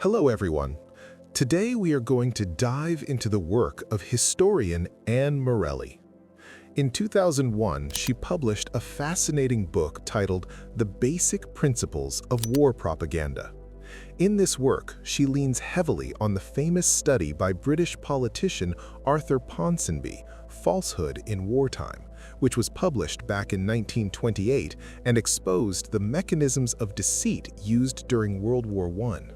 Hello, everyone. Today we are going to dive into the work of historian Anne Morelli. In 2001, she published a fascinating book titled The Basic Principles of War Propaganda. In this work, she leans heavily on the famous study by British politician Arthur Ponsonby, Falsehood in Wartime, which was published back in 1928 and exposed the mechanisms of deceit used during World War I.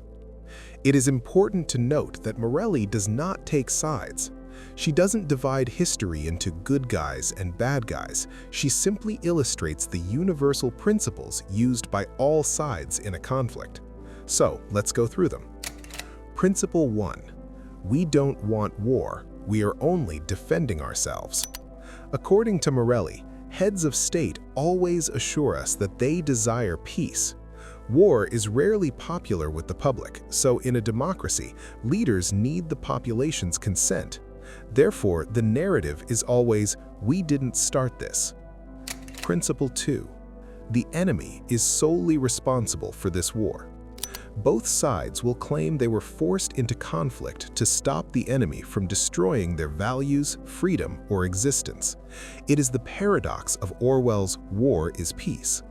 It is important to note that Morelli does not take sides. She doesn't divide history into good guys and bad guys. She simply illustrates the universal principles used by all sides in a conflict. So, let's go through them. Principle 1. We don't want war. We are only defending ourselves. According to Morelli, heads of state always assure us that they desire peace. War is rarely popular with the public, so in a democracy, leaders need the population's consent. Therefore, the narrative is always, "We didn't start this." Principle 2. The enemy is solely responsible for this war. Both sides will claim they were forced into conflict to stop the enemy from destroying their values, freedom, or existence. It is the paradox of Orwell's "War is Peace."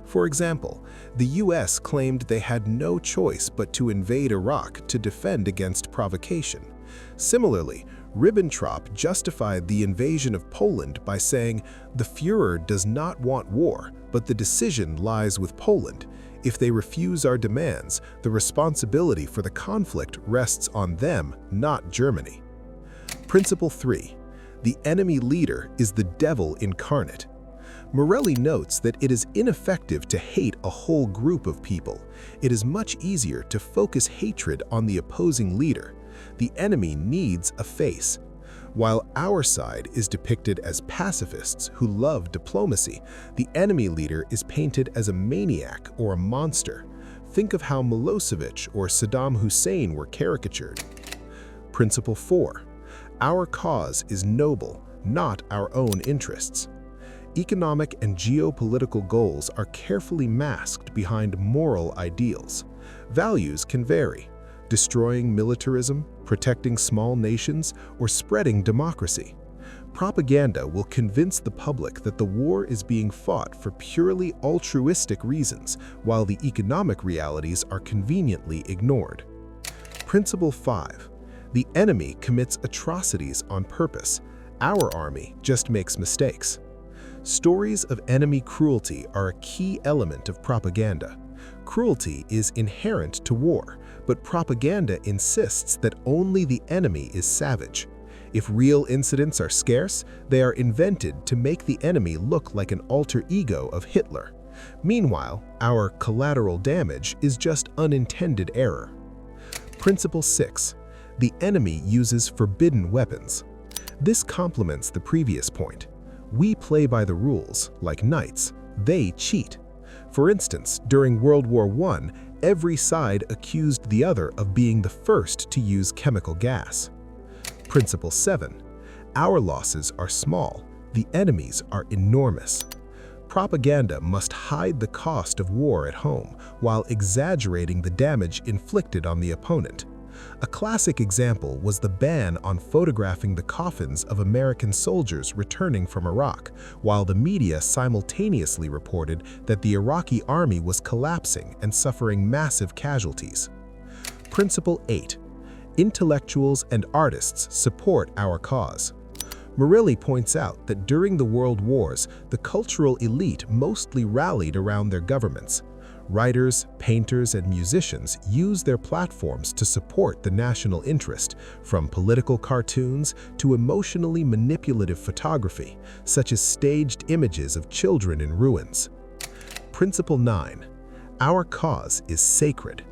For example, the US claimed they had no choice but to invade Iraq to defend against provocation. Similarly, Ribbentrop justified the invasion of Poland by saying, "The Führer does not want war, but the decision lies with Poland. If they refuse our demands, the responsibility for the conflict rests on them, not Germany." Principle 3. The enemy leader is the devil incarnate. Morelli notes that it is ineffective to hate a whole group of people. It is much easier to focus hatred on the opposing leader. The enemy needs a face. While our side is depicted as pacifists who love diplomacy, the enemy leader is painted as a maniac or a monster. Think of how Milosevic or Saddam Hussein were caricatured. Principle 4. Our cause is noble, not our own interests. Economic and geopolitical goals are carefully masked behind moral ideals. Values can vary: destroying militarism, protecting small nations, or spreading democracy. Propaganda will convince the public that the war is being fought for purely altruistic reasons, while the economic realities are conveniently ignored. Principle 5. The enemy commits atrocities on purpose. Our army just makes mistakes. Stories of enemy cruelty are a key element of propaganda. Cruelty is inherent to war, but propaganda insists that only the enemy is savage. If real incidents are scarce, they are invented to make the enemy look like an alter ego of Hitler. Meanwhile, our collateral damage is just unintended error. Principle 6. The enemy uses forbidden weapons. This complements the previous point. We play by the rules, like knights. They cheat. For instance, during World War I, every side accused the other of being the first to use chemical gas. Principle 7. Our losses are small. The enemy's are enormous. Propaganda must hide the cost of war at home while exaggerating the damage inflicted on the opponent. A classic example was the ban on photographing the coffins of American soldiers returning from Iraq, while the media simultaneously reported that the Iraqi army was collapsing and suffering massive casualties. Principle 8. Intellectuals and artists support our cause. Morelli points out that during the World Wars, the cultural elite mostly rallied around their governments. Writers, painters, and musicians use their platforms to support the national interest, from political cartoons to emotionally manipulative photography, such as staged images of children in ruins. Principle 9. Our cause is sacred.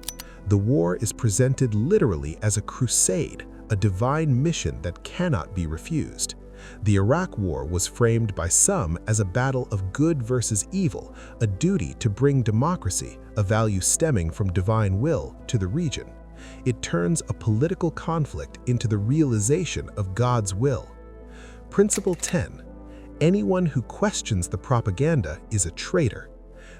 The war is presented literally as a crusade, a divine mission that cannot be refused. The Iraq War was framed by some as a battle of good versus evil, a duty to bring democracy, a value stemming from divine will, to the region. It turns a political conflict into the realization of God's will. Principle 10. Anyone who questions the propaganda is a traitor.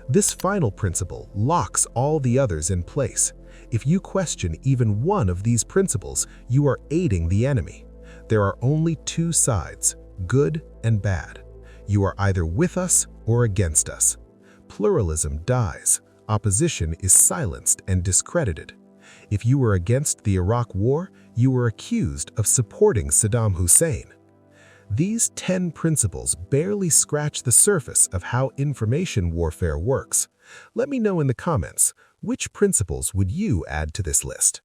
This final principle locks all the others in place. If you question even one of these principles, you are aiding the enemy. There are only two sides, good and bad. You are either with us or against us. Pluralism dies. Opposition is silenced and discredited. If you were against the Iraq War, you were accused of supporting Saddam Hussein. These 10 principles barely scratch the surface of how information warfare works. Let me know in the comments, which principles would you add to this list?